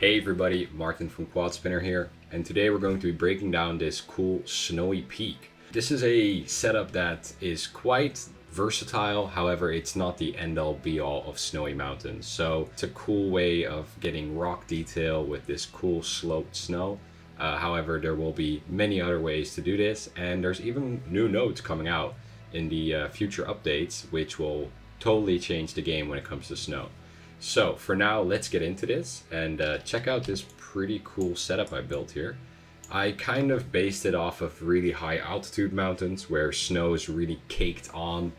Hey everybody, Maarten from Quad Spinner here, and today we're going to be breaking down this cool snowy peak. This is a setup that is quite versatile, however it's not the end-all be-all of snowy mountains. So it's a cool way of getting rock detail with this cool sloped snow. However, there will be many other ways to do this, and there's even new nodes coming out in the future updates, which will totally change the game when it comes to snow. So for now, let's get into this and check out this pretty cool setup I built here. I kind of based it off of really high altitude mountains where snow is really caked on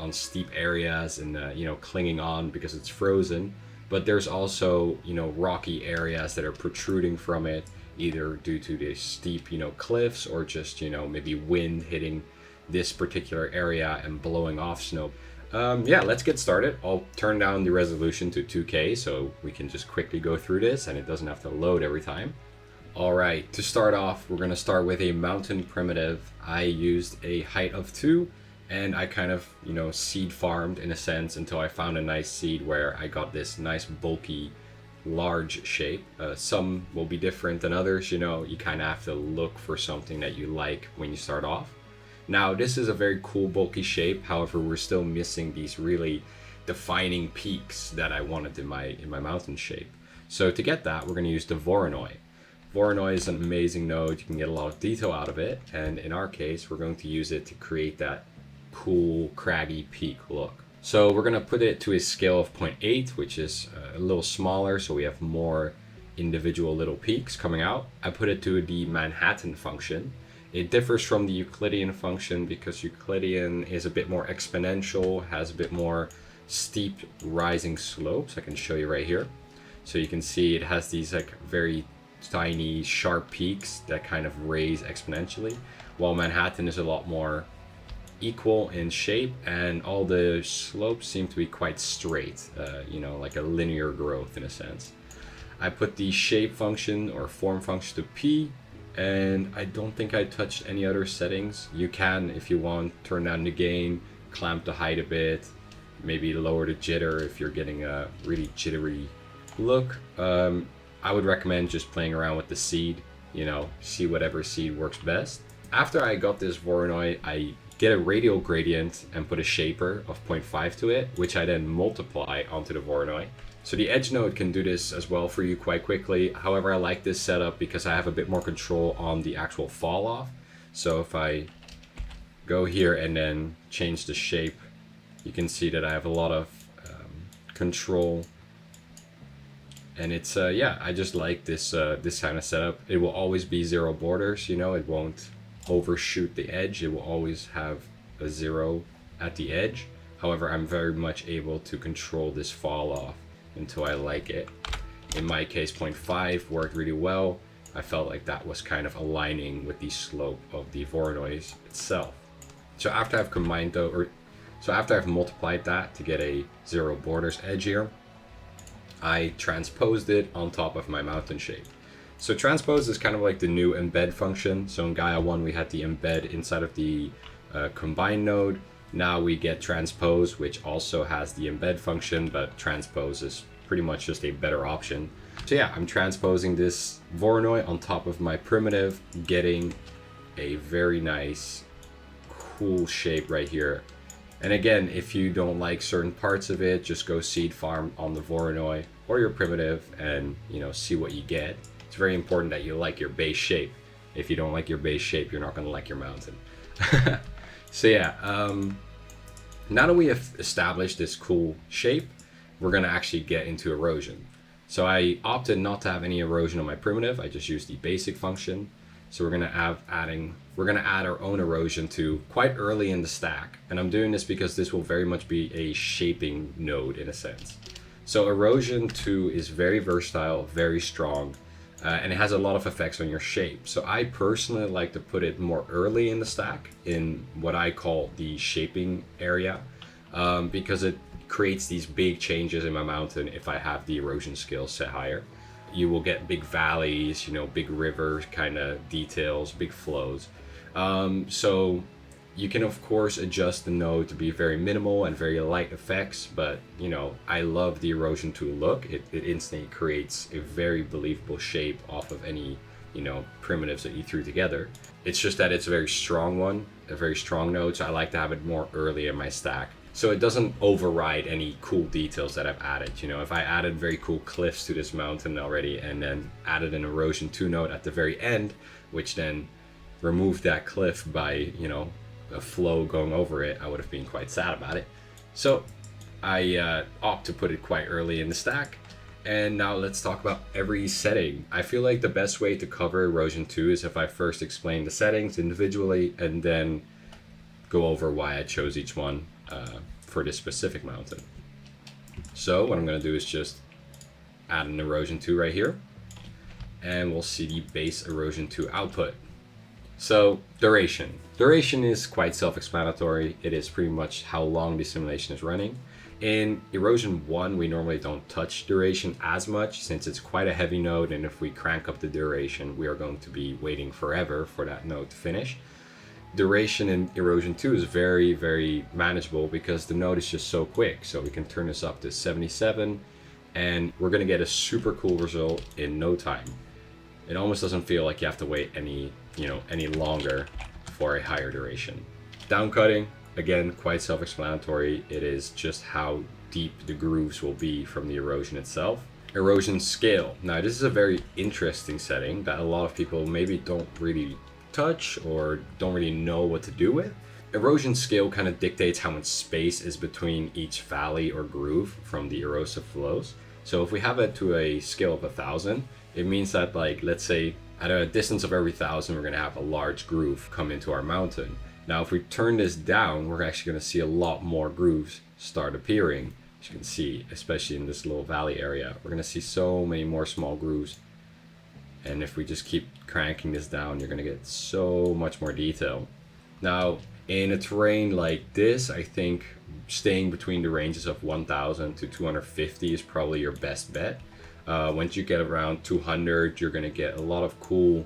steep areas and clinging on because it's frozen. But there's also rocky areas that are protruding from it, either due to the steep cliffs or just maybe wind hitting this particular area and blowing off snow. Yeah, let's get started. I'll turn down the resolution to 2K so we can just quickly go through this and it doesn't have to load every time. All right, to start off, we're gonna start with a mountain primitive. I used a height of 2 and I kind of, seed farmed in a sense until I found a nice seed where I got this nice bulky, large shape. Some will be different than others, you kind of have to look for something that you like when you start off. Now, this is a very cool bulky shape, however, we're still missing these really defining peaks that I wanted in my mountain shape. So to get that, we're going to use the Voronoi. Voronoi is an amazing node, you can get a lot of detail out of it, and in our case, we're going to use it to create that cool, craggy peak look. So we're going to put it to a scale of 0.8, which is a little smaller, so we have more individual little peaks coming out. I put it to the Manhattan function. It differs from the Euclidean function because Euclidean is a bit more exponential, has a bit more steep rising slopes. I can show you right here. So you can see it has these like very tiny sharp peaks that kind of raise exponentially, while Manhattan is a lot more equal in shape and all the slopes seem to be quite straight, like a linear growth in a sense. I put the shape function or form function to P, and I don't think I touched any other settings. You can, if you want, turn down the gain, clamp the height a bit, maybe lower the jitter if you're getting a really jittery look. I would recommend just playing around with the seed, see whatever seed works best. After I got this Voronoi, I get a radial gradient and put a shaper of 0.5 to it, which I then multiply onto the Voronoi. So the edge node can do this as well for you quite quickly. However, I like this setup because I have a bit more control on the actual fall off. So if I go here and then change the shape, you can see that I have a lot of control. And it's, I just like this kind of setup. It will always be zero borders, it won't overshoot the edge. It will always have a 0 at the edge. However, I'm very much able to control this fall off until I like it. In my case, 0.5 worked really well. I felt like that was kind of aligning with the slope of the Voronoi itself. So after I've after I've multiplied that to get a 0 borders edge here, I transposed it on top of my mountain shape. So transpose is kind of like the new embed function. So in Gaea 1 we had the embed inside of the combine node. Now we get transpose, which also has the embed function, but transpose is pretty much just a better option. So yeah, I'm transposing this Voronoi on top of my primitive, getting a very nice, cool shape right here. And again, if you don't like certain parts of it, just go seed farm on the Voronoi or your primitive and see what you get. It's very important that you like your base shape. If you don't like your base shape, you're not going to like your mountain. So yeah, now that we have established this cool shape, we're going to actually get into erosion. So I opted not to have any erosion on my primitive. I just used the basic function. So we're going to add our own erosion to quite early in the stack. And I'm doing this because this will very much be a shaping node in a sense. So erosion 2 is very versatile, very strong. And it has a lot of effects on your shape. So I personally like to put it more early in the stack in what I call the shaping area, because it creates these big changes in my mountain if I have the erosion skill set higher. You will get big valleys, big river kind of details, big flows. So You can of course adjust the node to be very minimal and very light effects, but you know, I love the erosion tool look. It instantly creates a very believable shape off of any, you know, primitives that you threw together. It's just that it's a very strong one, a very strong node, so I like to have it more early in my stack. So it doesn't override any cool details that I've added. You know, if I added very cool cliffs to this mountain already and then added an erosion 2 node at the very end, which then removed that cliff by, you know, a flow going over it, I would have been quite sad about it. So I opt to put it quite early in the stack. And now let's talk about every setting. I feel like the best way to cover erosion 2 is if I first explain the settings individually and then go over why I chose each one for this specific mountain. So what I'm going to do is just add an erosion 2 right here, and we'll see the base erosion 2 output. So duration. Duration is quite self-explanatory. It is pretty much how long the simulation is running. In erosion 1, we normally don't touch duration as much since it's quite a heavy node, and if we crank up the duration, we are going to be waiting forever for that node to finish. Duration in erosion 2 is very, very manageable because the node is just so quick. So we can turn this up to 77 and we're going to get a super cool result in no time. It almost doesn't feel like you have to wait any longer for a higher duration. Downcutting, again, quite self-explanatory. It is just how deep the grooves will be from the erosion itself. Erosion scale. Now this is a very interesting setting that a lot of people maybe don't really touch or don't really know what to do with. Erosion scale kind of dictates how much space is between each valley or groove from the erosive flows. So if we have it to a scale of 1,000, it means that, like, let's say at a distance of every 1,000, we're going to have a large groove come into our mountain. Now if we turn this down, we're actually going to see a lot more grooves start appearing. As you can see, especially in this little valley area, we're going to see so many more small grooves. And if we just keep cranking this down, you're going to get so much more detail. Now, in a terrain like this, I think staying between the ranges of 1,000 to 250 is probably your best bet. Once you get around 200, you're going to get a lot of cool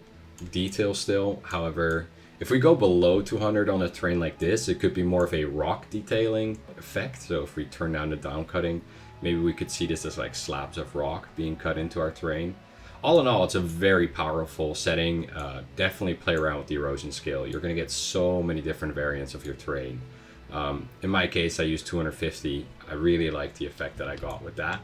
detail still. However, if we go below 200 on a terrain like this, it could be more of a rock detailing effect. So if we turn down the down cutting, maybe we could see this as like slabs of rock being cut into our terrain. All in all, it's a very powerful setting. Definitely play around with the erosion scale. You're going to get so many different variants of your terrain. In my case, I used 250. I really like the effect that I got with that.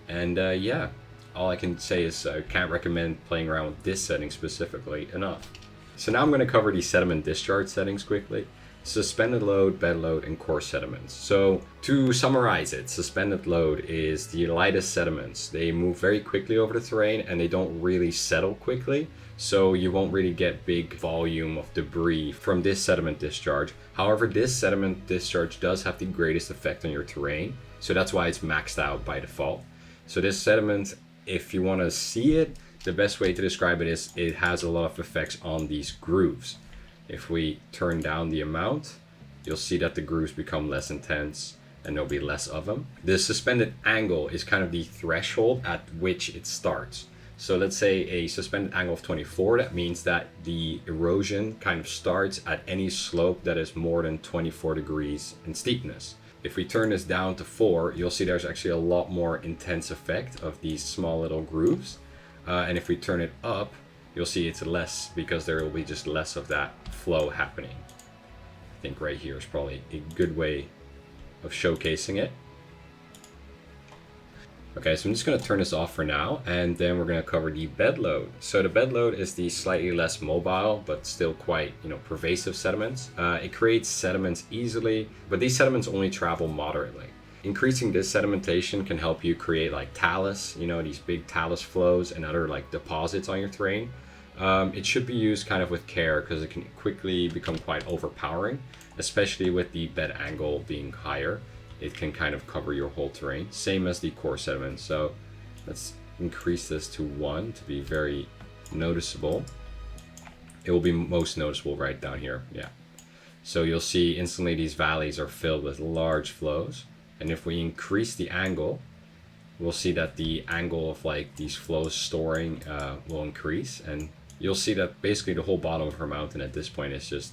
And yeah, all I can say is I can't recommend playing around with this setting specifically enough. So now I'm going to cover the sediment discharge settings quickly. Suspended load, bed load, and coarse sediments. So to summarize it, suspended load is the lightest sediments. They move very quickly over the terrain and they don't really settle quickly. So you won't really get big volume of debris from this sediment discharge. However, this sediment discharge does have the greatest effect on your terrain. So that's why it's maxed out by default. So this sediment, if you want to see it, the best way to describe it is it has a lot of effects on these grooves. If we turn down the amount, you'll see that the grooves become less intense and there'll be less of them. The suspended angle is kind of the threshold at which it starts. So let's say a suspended angle of 24, that means that the erosion kind of starts at any slope that is more than 24 degrees in steepness. If we turn this down to 4, you'll see there's actually a lot more intense effect of these small little grooves. And if we turn it up, you'll see it's less because there will be just less of that flow happening. I think right here is probably a good way of showcasing it. Okay, so I'm just going to turn this off for now, and then we're going to cover the bed load. So the bed load is the slightly less mobile, but still quite, pervasive sediments. It creates sediments easily, but these sediments only travel moderately. Increasing this sedimentation can help you create like talus, these big talus flows and other like deposits on your terrain. It should be used kind of with care because it can quickly become quite overpowering, especially with the bed angle being higher. It can kind of cover your whole terrain, same as the core sediment. So let's increase this to 1 to be very noticeable. It will be most noticeable right down here. Yeah. So you'll see instantly these valleys are filled with large flows. And if we increase the angle, we'll see that the angle of like these flows storing will increase. And you'll see that basically the whole bottom of our mountain at this point is just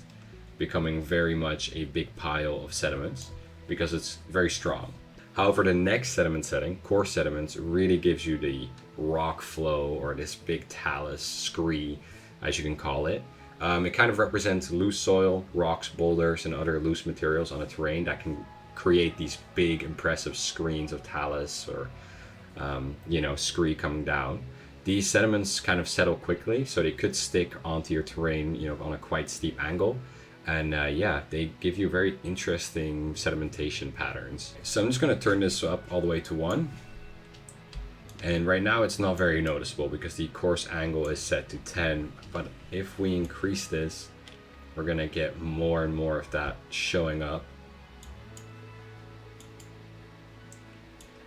becoming very much a big pile of sediments because it's very strong. However, the next sediment setting, coarse sediments, really gives you the rock flow, or this big talus scree, as you can call it. It kind of represents loose soil, rocks, boulders, and other loose materials on a terrain that can create these big, impressive screens of talus or, scree coming down. These sediments kind of settle quickly, so they could stick onto your terrain, on a quite steep angle. And they give you very interesting sedimentation patterns. So I'm just going to turn this up all the way to 1. And right now it's not very noticeable because the coarse angle is set to 10. But if we increase this, we're going to get more and more of that showing up.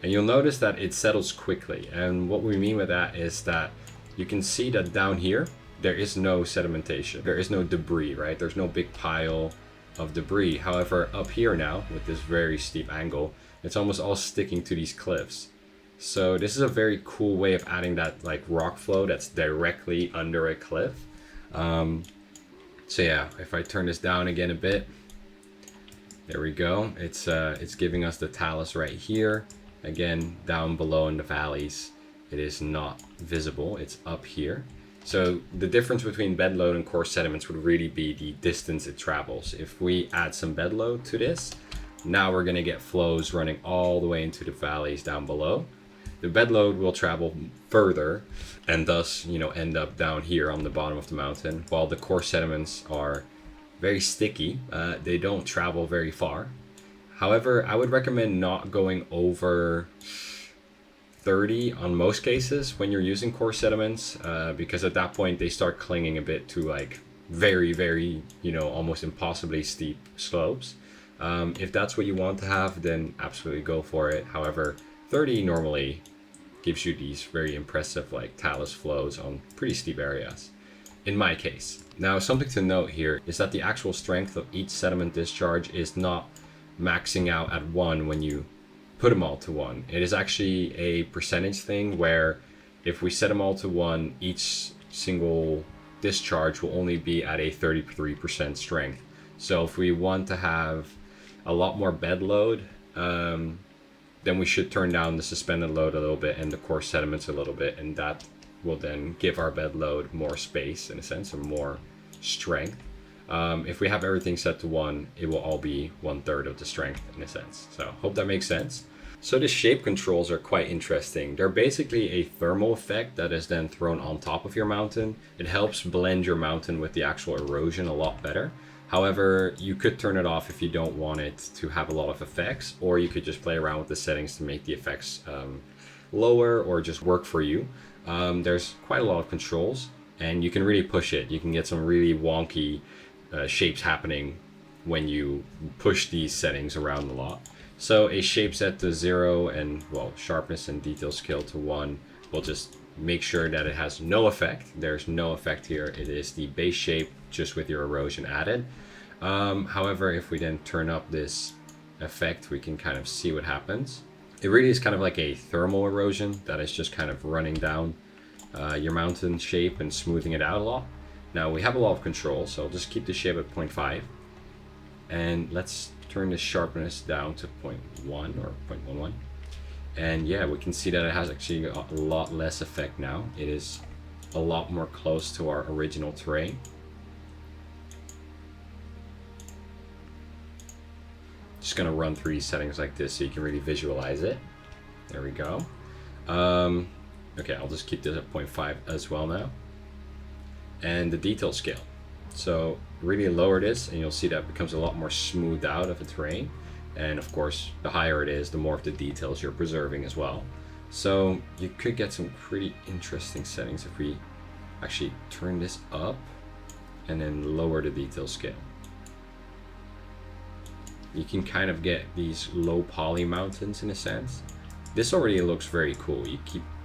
And you'll notice that it settles quickly. And what we mean with that is that you can see that down here, there is no sedimentation. There is no debris, right? There's no big pile of debris. However, up here now, with this very steep angle, it's almost all sticking to these cliffs. So this is a very cool way of adding that like rock flow that's directly under a cliff. If I turn this down again a bit, there we go. It's giving us the talus right here. Again, down below in the valleys, it is not visible. It's up here. So the difference between bed load and coarse sediments would really be the distance it travels. If we add some bed load to this, now we're going to get flows running all the way into the valleys down below. The bed load will travel further and thus, end up down here on the bottom of the mountain, while the coarse sediments are very sticky. They don't travel very far. However, I would recommend not going over 30 on most cases when you're using coarse sediments, because at that point they start clinging a bit to like very, very, almost impossibly steep slopes. If that's what you want to have, then absolutely go for it. However, 30 normally gives you these very impressive like talus flows on pretty steep areas, in my case. Now, something to note here is that the actual strength of each sediment discharge is not maxing out at 1 when you put them all to 1. It is actually a percentage thing where if we set them all to 1, each single discharge will only be at a 33% strength. So if we want to have a lot more bed load, then we should turn down the suspended load a little bit and the coarse sediments a little bit, and that will then give our bed load more space in a sense, or more strength. If we have everything set to 1, it will all be 1/3 of the strength in a sense. So hope that makes sense. So the shape controls are quite interesting. They're basically a thermal effect that is then thrown on top of your mountain. It helps blend your mountain with the actual erosion a lot better. However, you could turn it off if you don't want it to have a lot of effects, or you could just play around with the settings to make the effects lower or just work for you. There's quite a lot of controls and you can really push it. You can get some really wonky shapes happening when you push these settings around a lot. So a shape set to 0 and sharpness and detail scale to 1 will just make sure that it has no effect. There's no effect here. It is the base shape just with your erosion added. However, if we then turn up this effect, we can kind of see what happens. It really is kind of like a thermal erosion that is just kind of running down your mountain shape and smoothing it out a lot. Now we have a lot of control, so I'll just keep the shape at 0.5. And let's turn the sharpness down to 0.1 or 0.11. And yeah, we can see that it has actually a lot less effect now. It is a lot more close to our original terrain. Just gonna run through these settings like this so you can really visualize it. There we go. Okay, I'll just keep this at 0.5 as well now. And the detail scale. So really lower this and you'll see that it becomes a lot more smoothed out of the terrain. And of course, the higher it is, the more of the details you're preserving as well. So you could get some pretty interesting settings if we actually turn this up and then lower the detail scale. You can kind of get these low poly mountains in a sense. This already looks very cool. You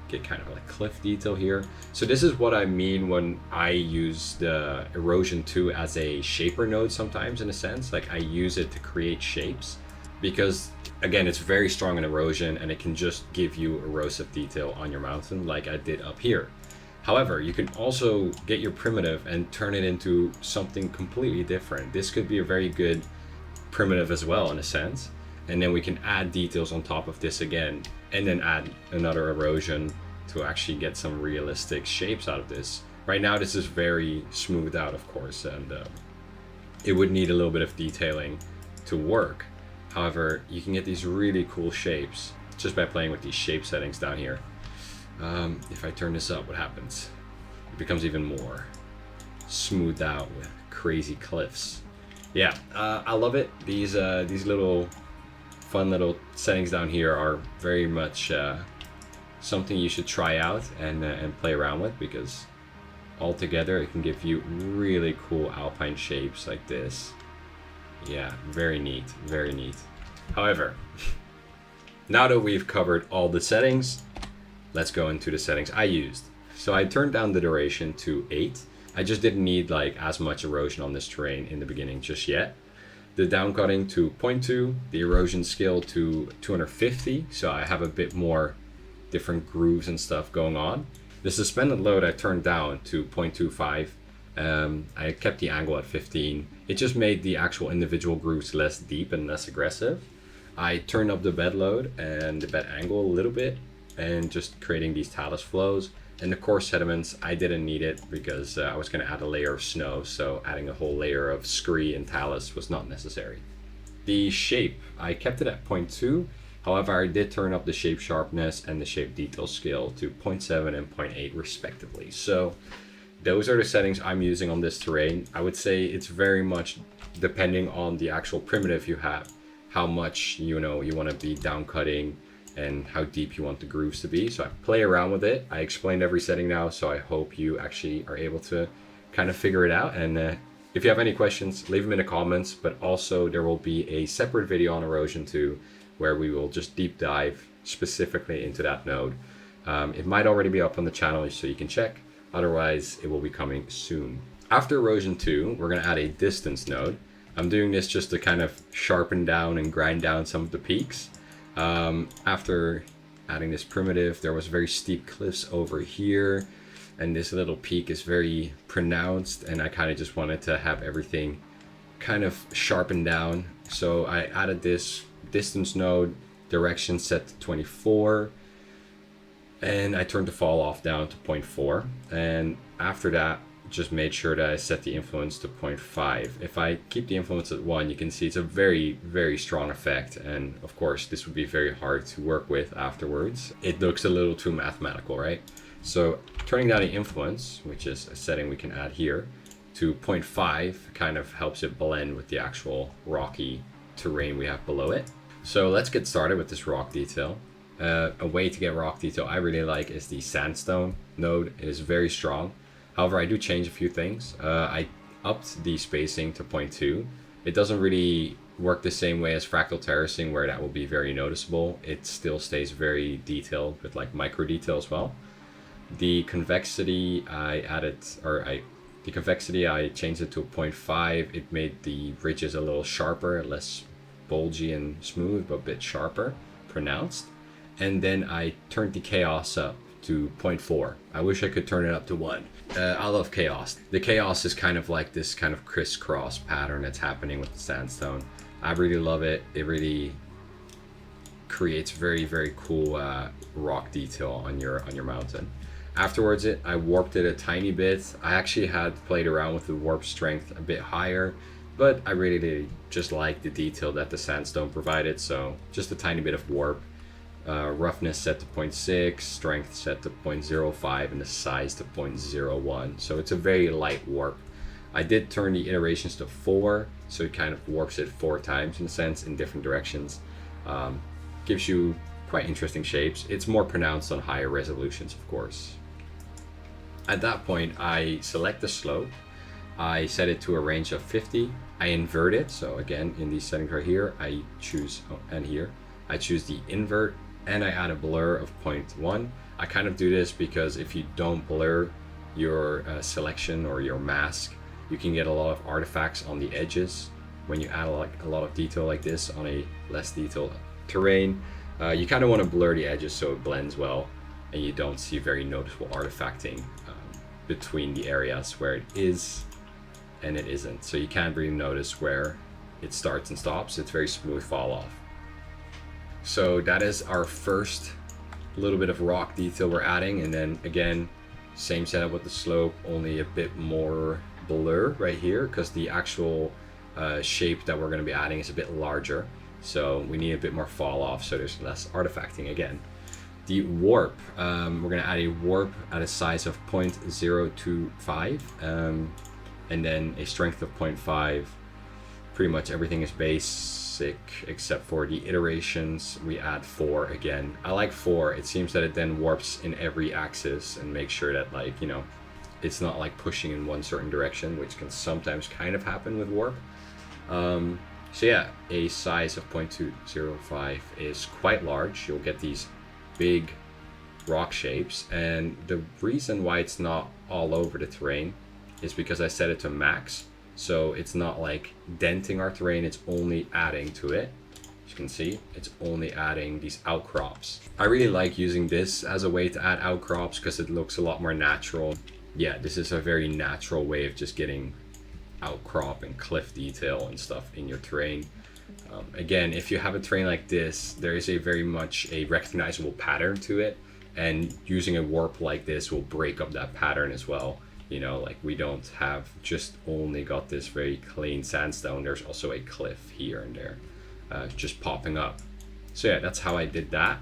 get kind of like cliff detail here. So this is what I mean when I use the erosion 2 as a shaper node sometimes, in a sense. Like I use it to create shapes because again, it's very strong in erosion and it can just give you erosive detail on your mountain like I did up here. However, you can also get your primitive and turn it into something completely different. This could be a very good primitive as well in a sense. And then we can add details on top of this again, and then add another erosion to actually get some realistic shapes out of this. Right now this is very smoothed out, of course, and it would need a little bit of detailing to work. However, you can get these really cool shapes just by playing with these shape settings down here. If I turn this up, what happens? It becomes even more smoothed out with crazy cliffs. Yeah, I love it. These little fun little settings down here are very much something you should try out and play around with, because altogether it can give you really cool alpine shapes like this. Yeah, very neat, very neat. However, now that we've covered all the settings, let's go into the settings I used. So I turned down the duration to 8. I just didn't need like as much erosion on this terrain in the beginning just yet. The downcutting to 0.2, the erosion scale to 250, so I have a bit more different grooves and stuff going on. The suspended load I turned down to 0.25. I kept the angle at 15. It just made the actual individual grooves less deep and less aggressive. I turned up the bed load and the bed angle a little bit, and just creating these talus flows. And the coarse sediments, I didn't need it because I was going to add a layer of snow, so adding a whole layer of scree and talus was not necessary. The shape, I kept it at 0.2. However, I did turn up the shape sharpness and the shape detail scale to 0.7 and 0.8 respectively. So those are the settings I'm using on this terrain. I would say it's very much depending on the actual primitive you have, how much you want to be down cutting and how deep you want the grooves to be. So I play around with it. I explained every setting now, so I hope you actually are able to kind of figure it out. And if you have any questions, leave them in the comments, but also there will be a separate video on erosion too, where we will just deep dive specifically into that node. It might already be up on the channel, so you can check. Otherwise, it will be coming soon. After erosion 2, we're gonna add a distance node. I'm doing this just to kind of sharpen down and grind down some of the peaks. After adding this primitive, there was very steep cliffs over here, and this little peak is very pronounced, and I kind of just wanted to have everything kind of sharpened down. So I added this distance node, direction set to 24, and I turned the fall off down to 0.4. And after that, just made sure that I set the influence to 0.5. If I keep the influence at 1, you can see it's a very, very strong effect. And of course, this would be very hard to work with afterwards. It looks a little too mathematical, right? So turning down the influence, which is a setting we can add here, to 0.5 kind of helps it blend with the actual rocky terrain we have below it. So let's get started with this rock detail. A way to get rock detail I really like is the sandstone node. It is very strong. However, I do change a few things. I upped the spacing to 0.2. It doesn't really work the same way as fractal terracing, where that will be very noticeable. It still stays very detailed with like micro detail as well. The convexity I changed it to 0.5. It made the ridges a little sharper, less bulgy and smooth, but a bit sharper, pronounced. And then I turned the chaos up to 0.4. I wish I could turn it up to 1. I love chaos. The chaos is kind of like this kind of crisscross pattern that's happening with the sandstone. I really love it. It really creates very, very cool rock detail on your mountain. Afterwards, I warped it a tiny bit. I actually had played around with the warp strength a bit higher, but I really just like the detail that the sandstone provided, so just a tiny bit of warp. Roughness set to 0.6, strength set to 0.05, and the size to 0.01. So it's a very light warp. I did turn the iterations to 4, so it kind of warps it 4 times in a sense in different directions. Gives you quite interesting shapes. It's more pronounced on higher resolutions, of course. At that point, I select the slope. I set it to a range of 50. I invert it. So again, in these settings right here, I choose, and here, I choose the invert, and I add a blur of 0.1. I kind of do this because if you don't blur your selection or your mask, you can get a lot of artifacts on the edges. When you add a lot of detail like this on a less detailed terrain, you kind of want to blur the edges so it blends well and you don't see very noticeable artifacting between the areas where it is and it isn't. So you can't really notice where it starts and stops. It's very smooth fall off. So that is our first little bit of rock detail we're adding. And then again, same setup with the slope, only a bit more blur right here because the actual shape that we're going to be adding is a bit larger. So we need a bit more fall off so there's less artifacting again. The warp, we're going to add a warp at a size of 0.025 and then a strength of 0.5. Pretty much everything is basic except for the iterations. We add 4 again. I like 4. It seems that it then warps in every axis and makes sure that, like, you know, it's not like pushing in one certain direction, which can sometimes kind of happen with warp. So yeah, a size of 0.205 is quite large. You'll get these big rock shapes, and the reason why it's not all over the terrain is because I set it to max. So it's not like denting our terrain, it's only adding to it. As you can see, it's only adding these outcrops. I really like using this as a way to add outcrops because it looks a lot more natural. Yeah, this is a very natural way of just getting outcrop and cliff detail and stuff in your terrain. Again, if you have a terrain like this, there is a very much a recognizable pattern to it, and using a warp like this will break up that pattern as well. You know, like we don't have just only got this very clean sandstone. There's also a cliff here and there just popping up. So yeah, that's how I did that.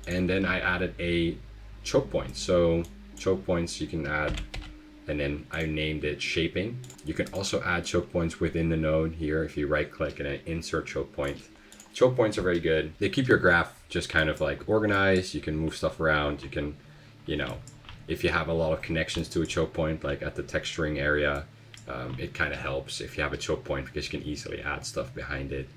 And then I added a choke point. So choke points you can add, and then I named it shaping. You can also add choke points within the node here if you right click and then insert choke point. Choke points are very good. They keep your graph just kind of like organized. You can move stuff around. You can, you know, if you have a lot of connections to a choke point, like at the texturing area, it kind of helps if you have a choke point because you can easily add stuff behind it.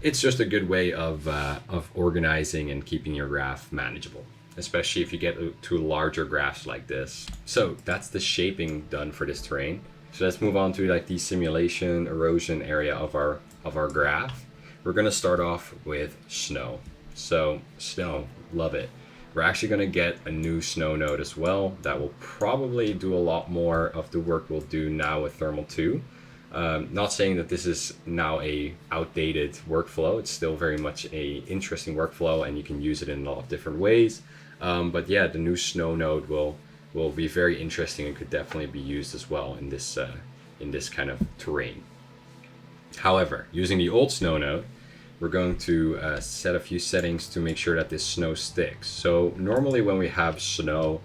It's just a good way of organizing and keeping your graph manageable, especially if you get to larger graphs like this. So that's the shaping done for this terrain. So let's move on to like the simulation erosion area of our graph. We're gonna start off with snow. So snow, love it. We're actually going to get a new snow node as well that will probably do a lot more of the work we'll do now with thermal 2. Not saying that this is now a outdated workflow. It's still very much a interesting workflow and you can use it in a lot of different ways. But yeah, the new snow node will be very interesting and could definitely be used as well in this kind of terrain. However, using the old snow node, we're going to set a few settings to make sure that this snow sticks. So normally when we have snow,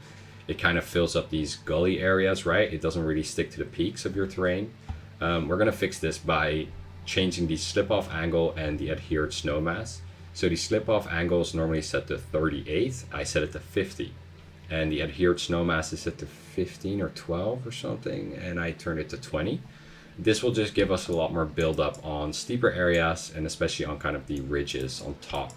it kind of fills up these gully areas, right? It doesn't really stick to the peaks of your terrain. We're gonna fix this by changing the slip-off angle and the adhered snow mass. So the slip-off angle is normally set to 38. I set it to 50. And the adhered snow mass is set to 15 or 12 or something, and I turned it to 20. This will just give us a lot more build-up on steeper areas and especially on kind of the ridges on top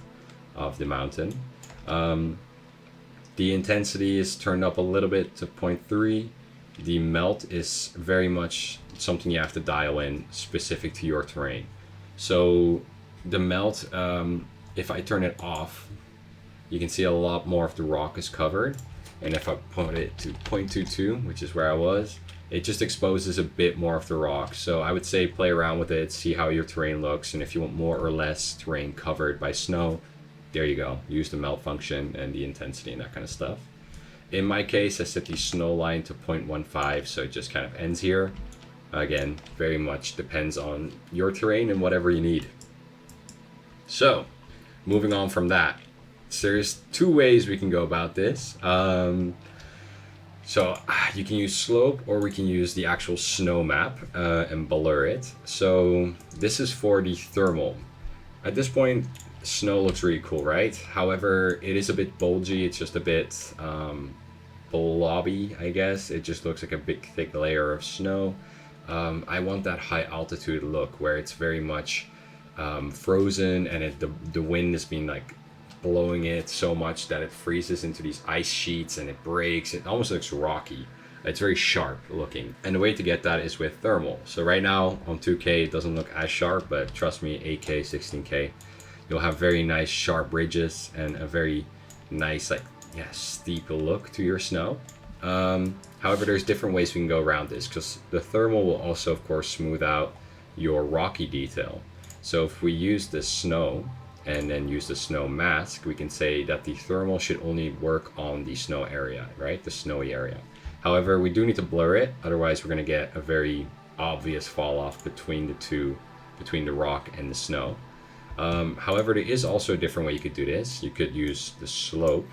of the mountain. The intensity is turned up a little bit to 0.3. The melt is very much something you have to dial in specific to your terrain. So the melt, if I turn it off, you can see a lot more of the rock is covered. And if I put it to 0.22, which is where I was, it just exposes a bit more of the rock. So I would say play around with it, see how your terrain looks, and if you want more or less terrain covered by snow, there you go. Use the melt function and the intensity and that kind of stuff. In my case, I set the snow line to 0.15, so it just kind of ends here. Again, very much depends on your terrain and whatever you need. So, moving on from that, so there's two ways we can go about this. So you can use slope or we can use the actual snow map and blur it. So this is for the thermal. At this point, snow looks really cool, right? However, it is a bit bulgy. It's just a bit blobby, I guess. It just looks like a big thick layer of snow. I want that high altitude look where it's very much frozen and the wind has been like blowing it so much that it freezes into these ice sheets and it breaks. It almost looks rocky. It's very sharp looking. And the way to get that is with thermal. So right now on 2K it doesn't look as sharp, but trust me, 8K, 16K, you'll have very nice sharp ridges and a very nice steep look to your snow. However, there's different ways we can go around this, because the thermal will also, of course, smooth out your rocky detail. So if we use the snow and then use the snow mask, we can say that the thermal should only work on the snow area, right? The snowy area. However, we do need to blur it, otherwise we're going to get a very obvious fall off between the two, between the rock and the snow. However, there is also a different way you could do this. You could use the slope,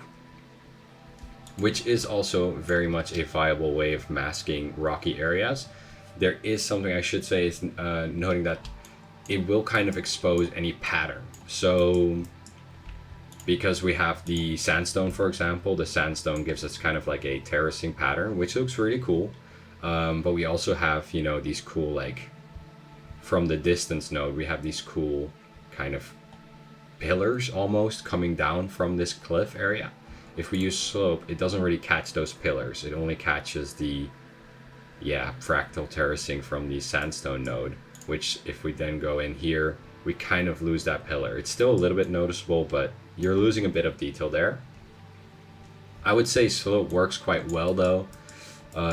which is also very much a viable way of masking rocky areas. There is something I should say is noting that it will kind of expose any pattern. So because we have the sandstone, for example, the sandstone gives us kind of like a terracing pattern, which looks really cool. But we also have, you know, these cool, like from the distance node, we have these cool kind of pillars almost coming down from this cliff area. If we use slope, it doesn't really catch those pillars. It only catches the, fractal terracing from the sandstone node, which if we then go in here, we kind of lose that pillar. It's still a little bit noticeable, but you're losing a bit of detail there. I would say slope works quite well though,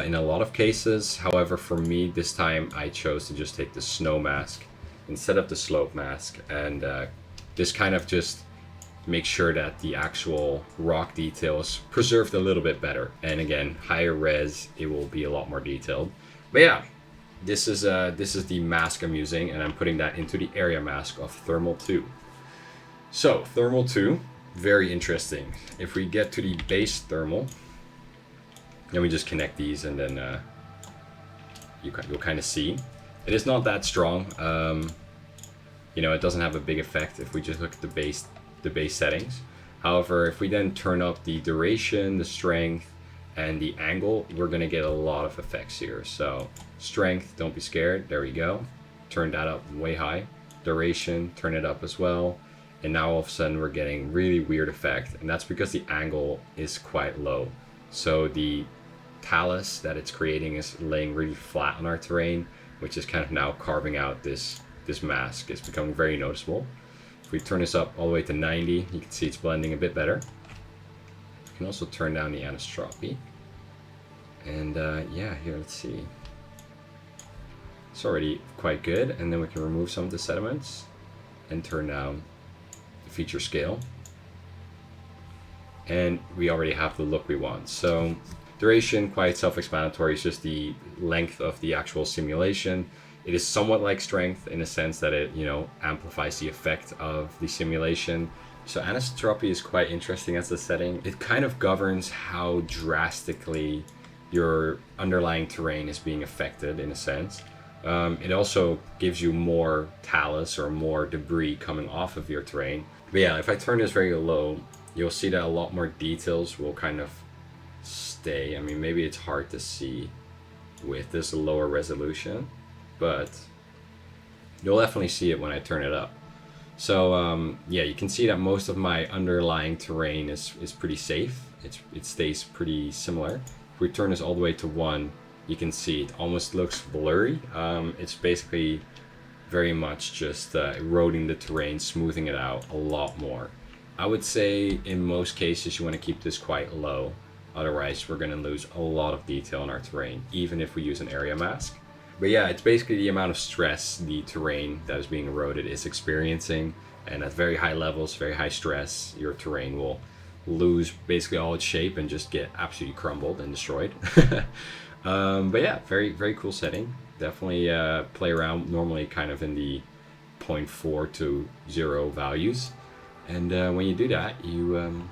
in a lot of cases. However, for me, this time I chose to just take the snow mask instead of the slope mask, and this kind of just make sure that the actual rock detail is preserved a little bit better. And again, higher res, it will be a lot more detailed. But yeah, this is the mask I'm using, and I'm putting that into the area mask of thermal 2. So thermal 2, very interesting. If we get to the base thermal, then we just connect these, and then you'll kind of see it is not that strong. You know, it doesn't have a big effect if we just look at the base settings. However, if we then turn up the duration, the strength, and the angle, we're going to get a lot of effects here. So strength, don't be scared, there we go, turn that up way high. Duration, turn it up as well, and now all of a sudden we're getting really weird effect, and that's because the angle is quite low. So the talus that it's creating is laying really flat on our terrain, which is kind of now carving out this mask. It's becoming very noticeable. If we turn this up all the way to 90, you can see it's blending a bit better. You can also turn down the anisotropy. And yeah, here, let's see. It's already quite good. And then we can remove some of the sediments and turn down the feature scale. And we already have the look we want. So duration, quite self-explanatory. It's just the length of the actual simulation. It is somewhat like strength in a sense that it, you know, amplifies the effect of the simulation. So anisotropy is quite interesting as a setting. It kind of governs how drastically your underlying terrain is being affected in a sense. It also gives you more talus or more debris coming off of your terrain. But yeah, if I turn this very low, you'll see that a lot more details will kind of stay. I mean, maybe it's hard to see with this lower resolution, but you'll definitely see it when I turn it up. So yeah, you can see that most of my underlying terrain is pretty safe. It stays pretty similar. If we turn this all the way to 1, you can see it almost looks blurry. It's basically very much just eroding the terrain, smoothing it out a lot more. I would say in most cases you want to keep this quite low. Otherwise we're going to lose a lot of detail in our terrain, even if we use an area mask. But yeah, it's basically the amount of stress the terrain that is being eroded is experiencing. And at very high levels, very high stress, your terrain will lose basically all its shape and just get absolutely crumbled and destroyed. But yeah, very, very cool setting. Definitely play around normally kind of in the 0.4 to 0 values. And when you do that, you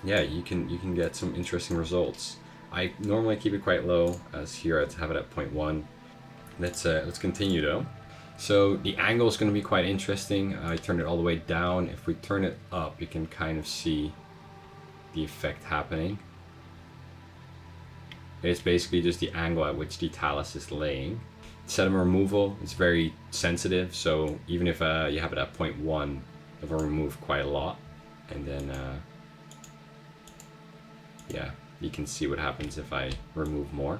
can get some interesting results. I normally keep it quite low, as here I have it at 0.1. Let's continue though. So the angle is going to be quite interesting. I turned it all the way down. If we turn it up, you can kind of see the effect happening. It's basically just the angle at which the talus is laying. Sediment removal is very sensitive, so even if you have it at 0.1, it will remove quite a lot. And then yeah, you can see what happens if I remove more.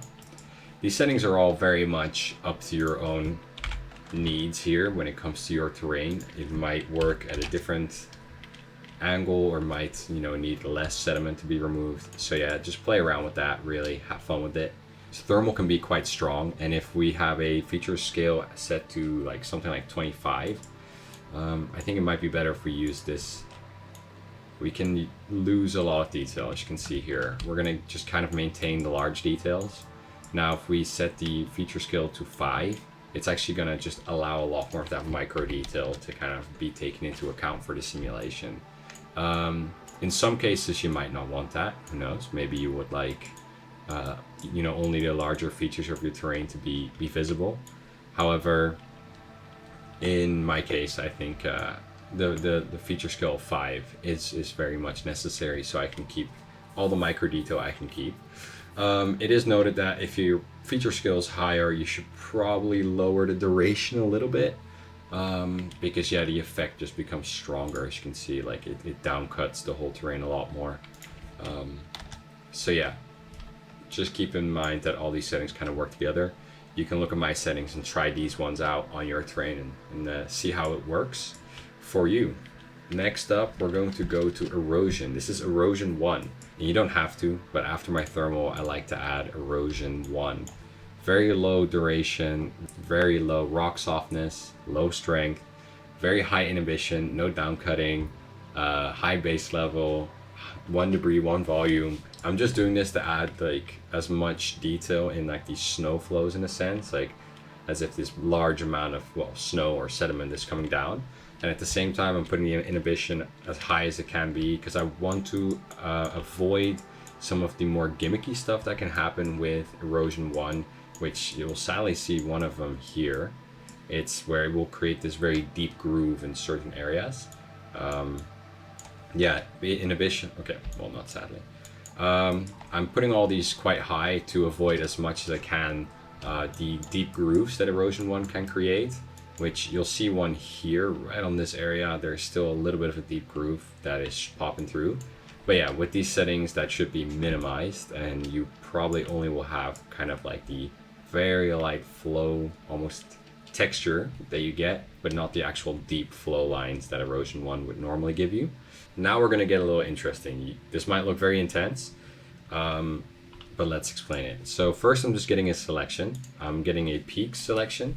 These settings are all very much up to your own needs here when it comes to your terrain. It might work at a different angle or might, need less sediment to be removed. So yeah, just play around with that, really have fun with it. So thermal can be quite strong, and if we have a feature scale set to like something like 25, I think it might be better if we use this. We can lose a lot of detail, as you can see here. We're gonna just kind of maintain the large details. Now, if we set the feature scale to 5, it's actually gonna just allow a lot more of that micro detail to kind of be taken into account for the simulation. In some cases, you might not want that. Who knows? Maybe you would like, only the larger features of your terrain to be visible. However, in my case, I think the feature scale of 5 is very much necessary, so I can keep all the micro detail I can keep. It is noted that if your feature scale is higher, you should probably lower the duration a little bit, because yeah, the effect just becomes stronger. As you can see, like it downcuts the whole terrain a lot more. So yeah, just keep in mind that all these settings kind of work together. You can look at my settings and try these ones out on your terrain and see how it works for you. Next up, we're going to go to erosion. This is erosion 1. And you don't have to, but after my thermal, I like to add erosion 1. Very low duration, very low rock softness, low strength, very high inhibition, no downcutting, high base level, 1 debris, 1 volume. I'm just doing this to add like as much detail in like these snow flows, in a sense, like as if this large amount of snow or sediment is coming down. And at the same time, I'm putting the inhibition as high as it can be, because I want to avoid some of the more gimmicky stuff that can happen with erosion 1, which you'll sadly see one of them here. It's where it will create this very deep groove in certain areas. Yeah, the inhibition, okay, well, not sadly. I'm putting all these quite high to avoid as much as I can the deep grooves that erosion 1 can create, which you'll see one here right on this area. There's still a little bit of a deep groove that is popping through. But yeah, with these settings, that should be minimized, and you probably only will have kind of like the very light flow, almost texture that you get, but not the actual deep flow lines that erosion 1 would normally give you. Now we're going to get a little interesting. This might look very intense, but let's explain it. So first, I'm just getting a selection. I'm getting a peak selection.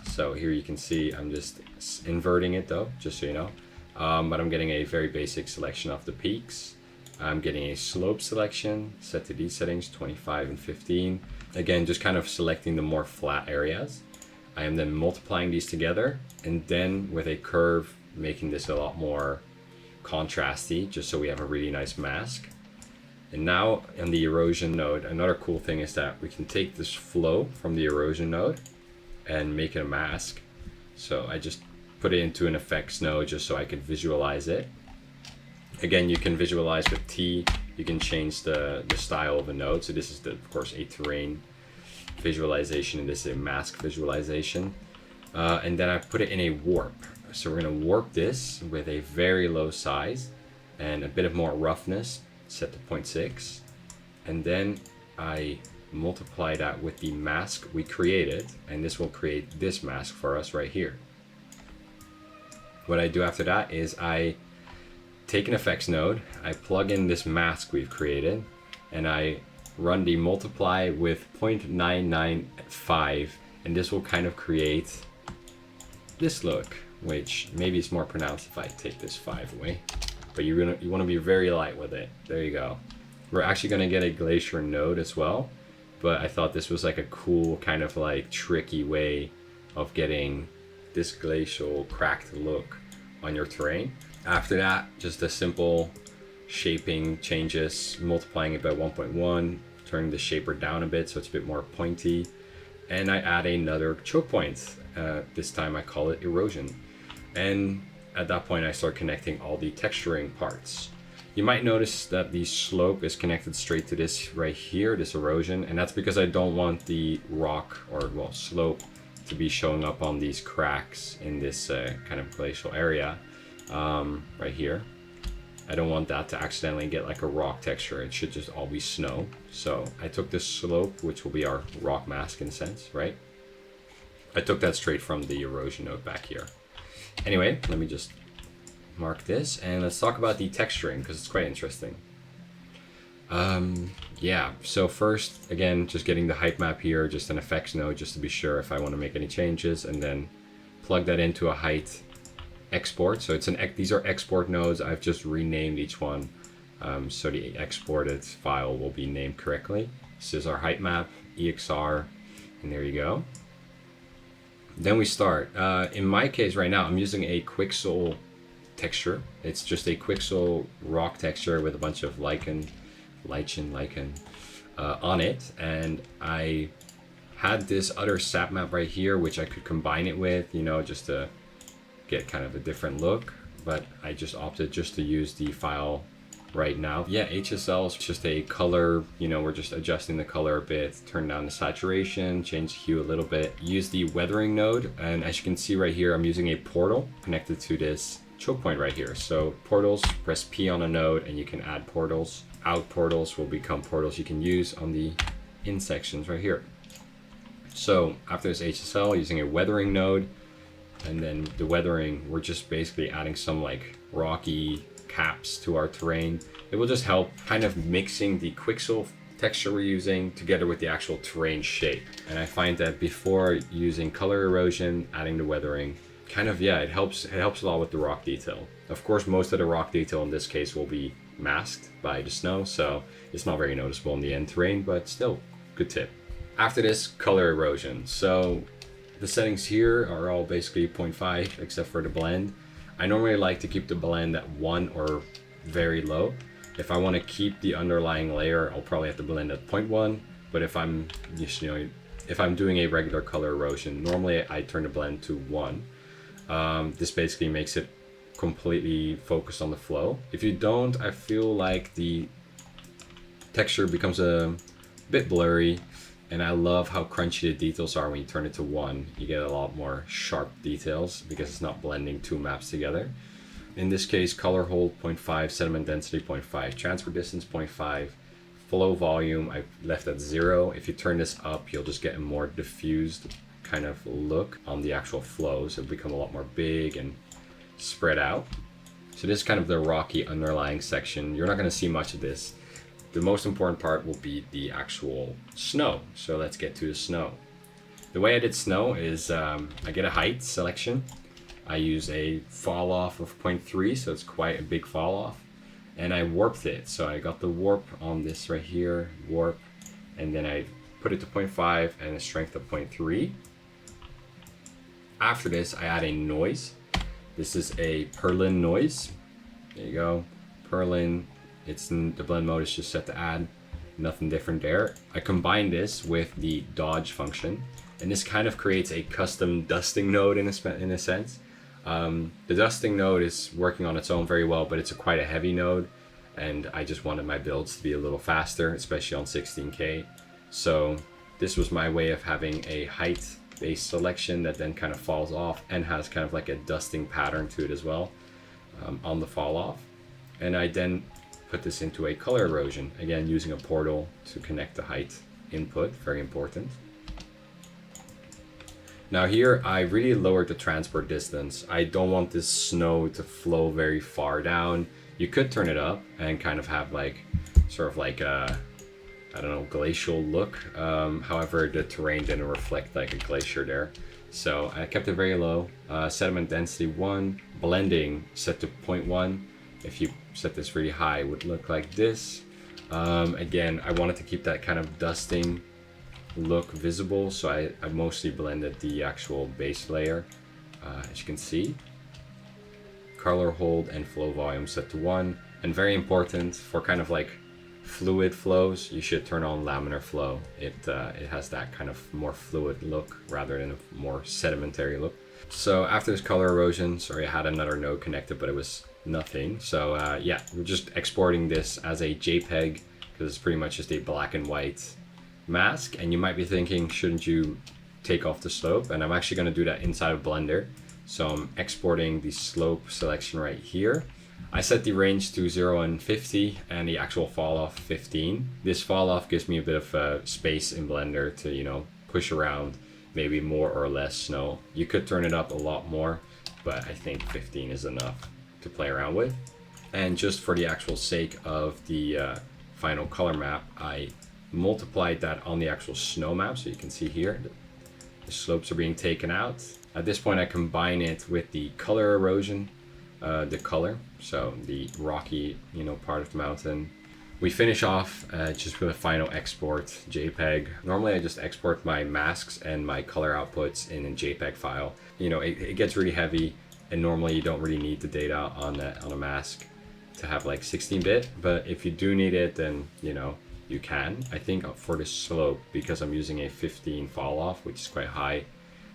So here you can see I'm just inverting it though, just so you know. But I'm getting a very basic selection of the peaks. I'm getting a slope selection set to these settings, 25 and 15. Again, just kind of selecting the more flat areas. I am then multiplying these together, and then with a curve, making this a lot more contrasty, just so we have a really nice mask. And now in the erosion node, another cool thing is that we can take this flow from the erosion node and make it a mask. So I just put it into an effects node just so I could visualize it. Again, you can visualize with T. You can change the style of a node. So this is, of course, a terrain visualization, and this is a mask visualization. And then I put it in a warp. So we're going to warp this with a very low size and a bit of more roughness, set to 0.6. And then I multiply that with the mask we created, and this will create this mask for us right here. What I do after that is I take an effects node, I plug in this mask we've created, and I run the multiply with 0.995, and this will kind of create this look, which maybe it's more pronounced if I take this 5 away, but you want to be very light with it. There you go. We're actually going to get a glacier node as well, but I thought this was like a cool kind of like tricky way of getting this glacial cracked look on your terrain. After that, just a simple shaping changes, multiplying it by 1.1, turning the shaper down a bit so it's a bit more pointy, and I add another choke point. This time I call it erosion, and at that point I start connecting all the texturing parts. You might notice that the slope is connected straight to this right here, this erosion, and that's because I don't want the rock or slope to be showing up on these cracks in this kind of glacial area right here. I don't want that to accidentally get like a rock texture. It should just all be snow. So I took this slope, which will be our rock mask in a sense, right? I took that straight from the erosion node back here. Anyway, let me just mark this, and let's talk about the texturing because it's quite interesting. Yeah, so first, again, just getting the height map here, just an effects node just to be sure if I want to make any changes, and then plug that into a height export. So these are export nodes. I've just renamed each one, so the exported file will be named correctly. This is our height map, EXR, and there you go. Then we start. In my case right now, I'm using a Quixel texture. It's just a Quixel rock texture with a bunch of lichen on it, and I had this other sap map right here which I could combine it with, you know, just to get kind of a different look, but I just opted just to use the file right now. Yeah, HSL is just a color, you know, we're just adjusting the color a bit, turn down the saturation, change the hue a little bit, use the weathering node, and as you can see right here, I'm using a portal connected to this choke point right here. So portals, press P on a node and you can add portals. Out portals will become portals you can use on the in sections right here. So after this HSL, using a weathering node, and then the weathering, we're just basically adding some like rocky caps to our terrain. It will just help kind of mixing the Quixel texture we're using together with the actual terrain shape. And I find that before using color erosion, adding the weathering, kind of, yeah, it helps a lot with the rock detail. Of course, most of the rock detail in this case will be masked by the snow, so it's not very noticeable in the end terrain, but still, good tip. After this, color erosion. So the settings here are all basically 0.5 except for the blend. I normally like to keep the blend at 1 or very low. If I want to keep the underlying layer, I'll probably have to blend at 0.1, but if I'm just, you know, if I'm doing a regular color erosion, normally I turn the blend to 1. This basically makes it completely focused on the flow. If you don't, I feel like the texture becomes a bit blurry, and I love how crunchy the details are when you turn it to 1. You get a lot more sharp details because it's not blending two maps together. In this case, color hold 0.5, sediment density 0.5, transfer distance 0.5, flow volume I've left at 0. If you turn this up, you'll just get a more diffused kind of look on the actual flows. It'll become a lot more big and spread out. So this is kind of the rocky underlying section. You're not going to see much of this. The most important part will be the actual snow. So let's get to the snow. The way I did snow is I get a height selection. I use a fall off of 0.3, so it's quite a big fall off. And I warped it. So I got the warp on this right here, warp, and then I put it to 0.5 and a strength of 0.3. After this, I add a noise. This is a Perlin noise. There you go. Perlin, it's in the blend mode is just set to add. Nothing different there. I combine this with the dodge function, and this kind of creates a custom dusting node in a sense. The dusting node is working on its own very well, but it's quite a heavy node, and I just wanted my builds to be a little faster, especially on 16K. So this was my way of having a height based selection that then kind of falls off and has kind of like a dusting pattern to it as well on the fall off. And I then put this into a color erosion, again using a portal to connect the height input, very important. Now here I really lowered the transport distance. I don't want this snow to flow very far down. You could turn it up and kind of have like sort of like a, I don't know, glacial look. However, the terrain didn't reflect like a glacier there. So I kept it very low. Sediment density 1, blending set to 0.1. If you set this really high, it would look like this. Again, I wanted to keep that kind of dusting look visible, so I mostly blended the actual base layer, as you can see. Color hold and flow volume set to 1. And very important for kind of like fluid flows, you should turn on laminar flow. It has that kind of more fluid look rather than a more sedimentary look. So after this color erosion, sorry, I had another node connected, but it was nothing. So yeah, we're just exporting this as a JPEG because it's pretty much just a black and white mask. And you might be thinking, shouldn't you take off the slope? And I'm actually going to do that inside of Blender. So I'm exporting the slope selection right here. I set the range to 0 and 50 and the actual fall off 15. This fall off gives me a bit of space in Blender to, you know, push around maybe more or less snow. You could turn it up a lot more, but I think 15 is enough to play around with. And just for the actual sake of the final color map, I multiplied that on the actual snow map. So you can see here, the slopes are being taken out. At this point, I combine it with the color erosion, the color, so the rocky, part of the mountain. We finish off just with a final export JPEG. Normally I just export my masks and my color outputs in a JPEG file. It gets really heavy, and normally you don't really need the data on a mask to have like 16-bit, but if you do need it, then you can. I think for the slope, because I'm using a 15 fall off, which is quite high,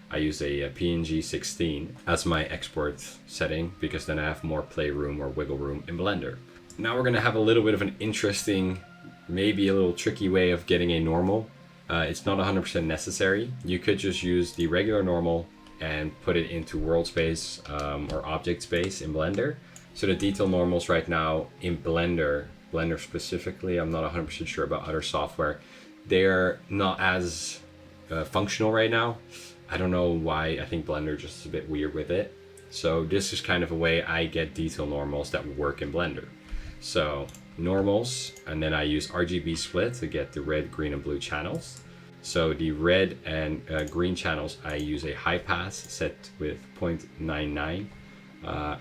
I use a PNG 16 as my export setting, because then I have more playroom or wiggle room in Blender. Now we're gonna have a little bit of an interesting, maybe a little tricky way of getting a normal. It's not 100% necessary. You could just use the regular normal and put it into world space or object space in Blender. So the detail normals right now in Blender specifically, I'm not 100% sure about other software, they're not as functional right now. I don't know why. I think Blender just is a bit weird with it. So this is kind of a way I get detail normals that work in Blender. So normals, and then I use RGB split to get the red, green, and blue channels. So the red and green channels, I use a high pass set with 0.99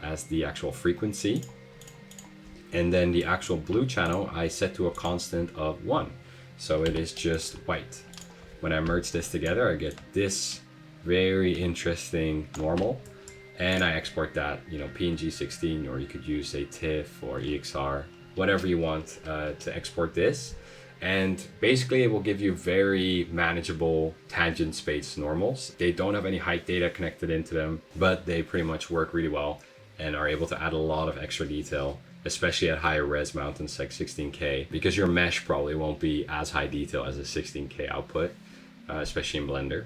as the actual frequency. And then the actual blue channel, I set to a constant of 1. So it is just white. When I merge this together, I get this very interesting normal. And I export that, PNG 16, or you could use a TIFF or EXR, whatever you want to export this. And basically it will give you very manageable tangent space normals. They don't have any height data connected into them, but they pretty much work really well and are able to add a lot of extra detail, especially at higher res mountains like 16K, because your mesh probably won't be as high detail as a 16K output, especially in Blender.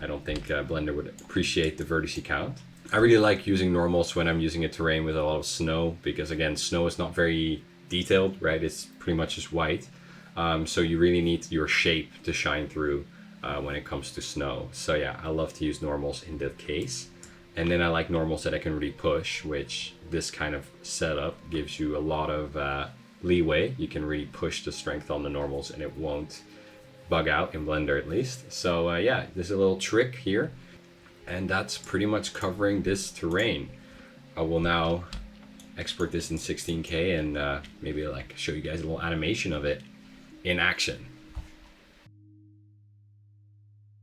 I don't think Blender would appreciate the vertice count. I really like using normals when I'm using a terrain with a lot of snow, because again, snow is not very detailed, right? It's pretty much just white. So you really need your shape to shine through when it comes to snow. So yeah, I love to use normals in that case. And then I like normals that I can really push, which this kind of setup gives you a lot of leeway. You can really push the strength on the normals and it won't bug out in Blender at least. So yeah, there's a little trick here. And that's pretty much covering this terrain. I will now export this in 16K and maybe like show you guys a little animation of it in action.